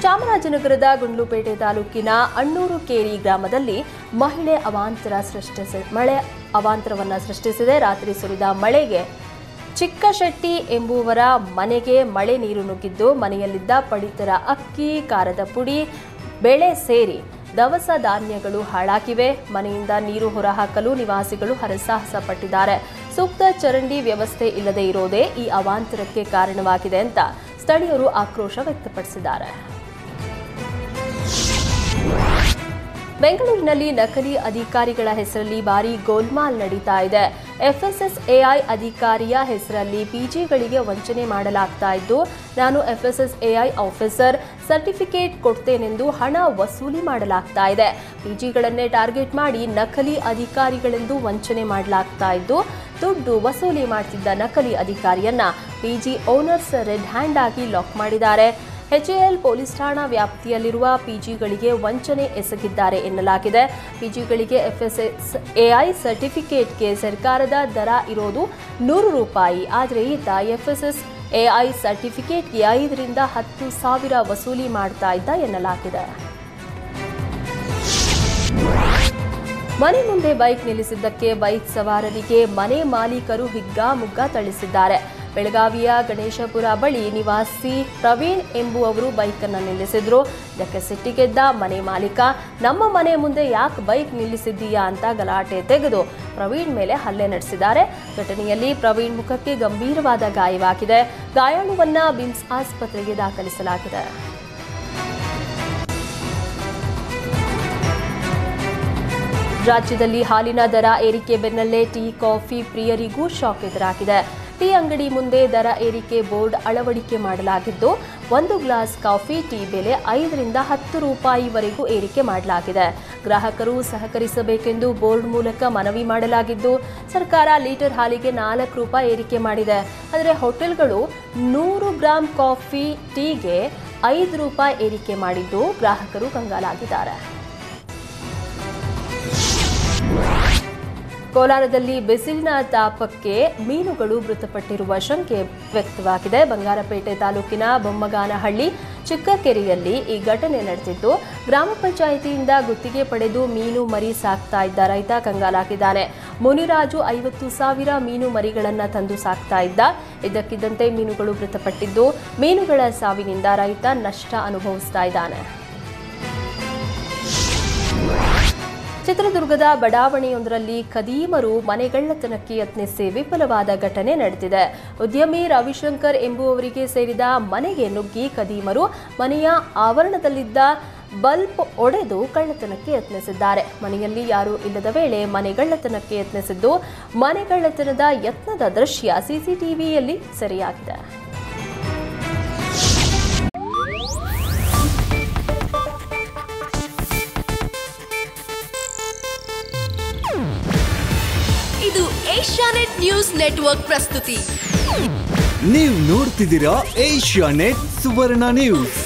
ಚಾಮರಾಜನಗರದ ಗುಂಡ್ಲುಪೇಟೆ ತಾಲೂಕಿನ ಅಣ್ಣೂರು ಕೇರಿ ಗ್ರಾಮದಲ್ಲಿ ಮಳೆ ಅವಾಂತರವನ್ನು ಸೃಷ್ಟಿಸಿದೆ. ರಾತ್ರಿ ಸುರಿದ ಮಳೆಗೆ ಚಿಕ್ಕಶೆಟ್ಟಿ ಎಂಬುವರ ಮನೆಗೆ ಮಳೆ ನೀರು ನುಗ್ಗಿದ್ದು ಮನೆಯಲ್ಲಿದ್ದ ಪಡಿತರ ಅಕ್ಕಿ, ಖಾರದ ಪುಡಿ, ಬೆಳೆ ಸೇರಿ ದವಸ ಧಾನ್ಯಗಳು ಹಾಳಾಗಿವೆ. ಮನೆಯಿಂದ ನೀರು ಹೊರಹಾಕಲು ನಿವಾಸಿಗಳು ಹರಸಾಹಸ ಪಟ್ಟಿದ್ದಾರೆ. ಸೂಕ್ತ ಚರಂಡಿ ವ್ಯವಸ್ಥೆ ಇಲ್ಲದೆ ಇರೋದೇ ಈ ಅವಾಂತರಕ್ಕೆ ಕಾರಣವಾಗಿದೆ ಅಂತ ಸ್ಥಳೀಯರು ಆಕ್ರೋಶ ವ್ಯಕ್ತಪಡಿಸಿದ್ದಾರೆ. ಬೆಂಗಳೂರಿನಲ್ಲಿ ನಕಲಿ ಅಧಿಕಾರಿಗಳ ಹೆಸರಲ್ಲಿ ಭಾರೀ ಗೋಲ್ಮಾಲ್ ನಡೀತಾ ಇದೆ. ಎಫ್ಎಸ್ಎಸ್ಎಐ ಅಧಿಕಾರಿಯ ಹೆಸರಲ್ಲಿ ಪಿಜಿಗಳಿಗೆ ವಂಚನೆ ಮಾಡಲಾಗ್ತಾ ಇದ್ದು, ನಾನು ಎಫ್ಎಸ್ಎಸ್ಎಐ ಆಫೀಸರ್ ಸರ್ಟಿಫಿಕೇಟ್ ಕೊಡ್ತೇನೆಂದು ಹಣ ವಸೂಲಿ ಮಾಡಲಾಗ್ತಾ ಇದೆ. ಪಿಜಿಗಳನ್ನೇ ಟಾರ್ಗೆಟ್ ಮಾಡಿ ನಕಲಿ ಅಧಿಕಾರಿಗಳೆಂದು ವಂಚನೆ ಮಾಡಲಾಗ್ತಾ ಇದ್ದು, ದುಡ್ಡು ವಸೂಲಿ ಮಾಡ್ತಿದ್ದ ನಕಲಿ ಅಧಿಕಾರಿಯನ್ನ ಪಿಜಿ ಓನರ್ಸ್ ರೆಡ್ ಹ್ಯಾಂಡ್ ಆಗಿ ಲಾಕ್ ಮಾಡಿದ್ದಾರೆ. ಎಚ್ಎಎಲ್ ಪೊಲೀಸ್ ಠಾಣಾ ವ್ಯಾಪ್ತಿಯಲ್ಲಿರುವ ಪಿಜಿಗಳಿಗೆ ವಂಚನೆ ಎಸಗಿದ್ದಾರೆ ಎನ್ನಲಾಗಿದೆ. ಪಿಜಿಗಳಿಗೆ ಎಫ್ಎಸ್ಎಸ್ಎಐ ಸರ್ಟಿಫಿಕೇಟ್ಗೆ ಸರ್ಕಾರದ ದರ ಇರೋದು ₹100. ಆದರೆ ಈತ ಎಫ್ಎಸ್ಎಸ್ಎಐ ಸರ್ಟಿಫಿಕೇಟ್ಗೆ 5 ರಿಂದ 10 ಸಾವಿರ ವಸೂಲಿ ಮಾಡ್ತಾ ಇದ್ದ ಎನ್ನಲಾಗಿದೆ. ಮನೆ ಮುಂದೆ ಬೈಕ್ ನಿಲ್ಲಿಸಿದ್ದಕ್ಕೆ ಬೈಕ್ ಸವಾರರಿಗೆ ಮನೆ ಮಾಲೀಕರು ಹಿಗ್ಗಾಮುಗ್ಗಾ ಥಳಿಸಿದ್ದಾರೆ. ಬೆಳಗಾವಿಯ ಗಣೇಶಪುರ ಬಳಿ ನಿವಾಸಿ ಪ್ರವೀಣ್ ಎಂಬುವವರು ಬೈಕ್ ಅನ್ನು ನಿಲ್ಲಿಸಿದ್ರು. ಇದಕ್ಕೆ ಸಿಟ್ಟಿಗೆದ್ದ ಮನೆ ಮಾಲೀಕ, ನಮ್ಮ ಮನೆ ಮುಂದೆ ಯಾಕೆ ಬೈಕ್ ನಿಲ್ಲಿಸಿದ್ದೀಯಾ ಅಂತ ಗಲಾಟೆ ತೆಗೆದು ಪ್ರವೀಣ್ ಮೇಲೆ ಹಲ್ಲೆ ನಡೆಸಿದ್ದಾರೆ. ಘಟನೆಯಲ್ಲಿ ಪ್ರವೀಣ್ ಮುಖಕ್ಕೆ ಗಂಭೀರವಾದ ಗಾಯವಾಗಿದೆ. ಗಾಯಾಳುವನ್ನ ಬಿಮ್ಸ್ ಆಸ್ಪತ್ರೆಗೆ ದಾಖಲಿಸಲಾಗಿದೆ. ರಾಜ್ಯದಲ್ಲಿ ಹಾಲಿನ ದರ ಏರಿಕೆ ಬೆನ್ನಲ್ಲೇ ಟೀ, ಕಾಫಿ ಪ್ರಿಯರಿಗೂ ಶಾಕ್ ಎದುರಾಗಿದೆ. ಟೀ ಅಂಗಡಿ ಮುಂದೆ ದರ ಏರಿಕೆ ಬೋರ್ಡ್ ಅಳವಡಿಕೆ ಮಾಡಲಾಗಿದ್ದು, 1 ಗ್ಲಾಸ್ ಕಾಫಿ ಟೀ ಬೆಲೆ ₹5 ರಿಂದ ₹10ವರೆಗೂ ಏರಿಕೆ ಮಾಡಲಾಗಿದೆ. ಗ್ರಾಹಕರು ಸಹಕರಿಸಬೇಕೆಂದು ಬೋರ್ಡ್ ಮೂಲಕ ಮನವಿ ಮಾಡಲಾಗಿದ್ದು, ಸರ್ಕಾರ ಲೀಟರ್ ಹಾಲಿಗೆ ₹4 ಏರಿಕೆ ಮಾಡಿದೆ. ಆದರೆ ಹೋಟೆಲ್ಗಳು 100 ಗ್ರಾಂ ಕಾಫಿ ಟೀಗೆ ₹5 ಏರಿಕೆ ಮಾಡಿದ್ದು ಗ್ರಾಹಕರು ಕಂಗಾಲಾಗಿದ್ದಾರೆ. ಕೋಲಾರದಲ್ಲಿ ಬಿಸಿಲಿನ ತಾಪಕ್ಕೆ ಮೀನುಗಳು ಮೃತಪಟ್ಟಿರುವ ಶಂಕೆ ವ್ಯಕ್ತವಾಗಿದೆ. ಬಂಗಾರಪೇಟೆ ತಾಲೂಕಿನ ಬೊಮ್ಮಗಾನಹಳ್ಳಿ ಚಿಕ್ಕಕೆರೆಯಲ್ಲಿ ಈ ಘಟನೆ ನಡೆದಿದ್ದು, ಗ್ರಾಮ ಪಂಚಾಯಿತಿಯಿಂದ ಗುತ್ತಿಗೆ ಪಡೆದು ಮೀನು ಮರಿ ಸಾಕ್ತಾ ಇದ್ದ ರೈತ ಕಂಗಾಲಾಗಿದ್ದಾನೆ. ಮುನಿರಾಜು 50,000 ಮೀನು ಮರಿಗಳನ್ನು ತಂದು ಸಾಕ್ತಾ ಇದ್ದ. ಇದ್ದಕ್ಕಿದ್ದಂತೆ ಮೀನುಗಳು ಮೃತಪಟ್ಟಿದ್ದು, ಮೀನುಗಳ ಸಾವಿನಿಂದ ರೈತ ನಷ್ಟ ಅನುಭವಿಸ್ತಾ ಇದ್ದಾನೆ. ಚಿತ್ರದುರ್ಗದ ಬಡಾವಣೆಯೊಂದರಲ್ಲಿ ಖದೀಮರು ಮನೆಗಳ್ಳತನಕ್ಕೆ ಯತ್ನಿಸಿ ವಿಫಲವಾದ ಘಟನೆ ನಡೆದಿದೆ. ಉದ್ಯಮಿ ರವಿಶಂಕರ್ ಎಂಬುವವರಿಗೆ ಸೇರಿದ ಮನೆಗೆ ನುಗ್ಗಿ ಖದೀಮರು ಮನೆಯ ಆವರಣದಲ್ಲಿದ್ದ ಬಲ್ಬ್ ಒಡೆದು ಕಳ್ಳತನಕ್ಕೆ ಯತ್ನಿಸಿದ್ದಾರೆ. ಮನೆಯಲ್ಲಿ ಯಾರೂ ಇಲ್ಲದ ವೇಳೆ ಮನೆಗಳ್ಳತನಕ್ಕೆ ಯತ್ನಿಸಿದ್ದು, ಮನೆಗಳ್ಳತನದ ಯತ್ನದ ದೃಶ್ಯ ಸಿಸಿಟಿವಿಯಲ್ಲಿ ಸೆರೆಯಾಗಿದೆ. ಇದು ಏಷ್ಯಾನೆಟ್ ನ್ಯೂಸ್ ನೆಟ್ವರ್ಕ್ ಪ್ರಸ್ತುತಿ. ನೀವು ನೋಡ್ತಿದ್ದೀರಾ ಏಷ್ಯಾನೆಟ್ ಸುವರ್ಣ ನ್ಯೂಸ್.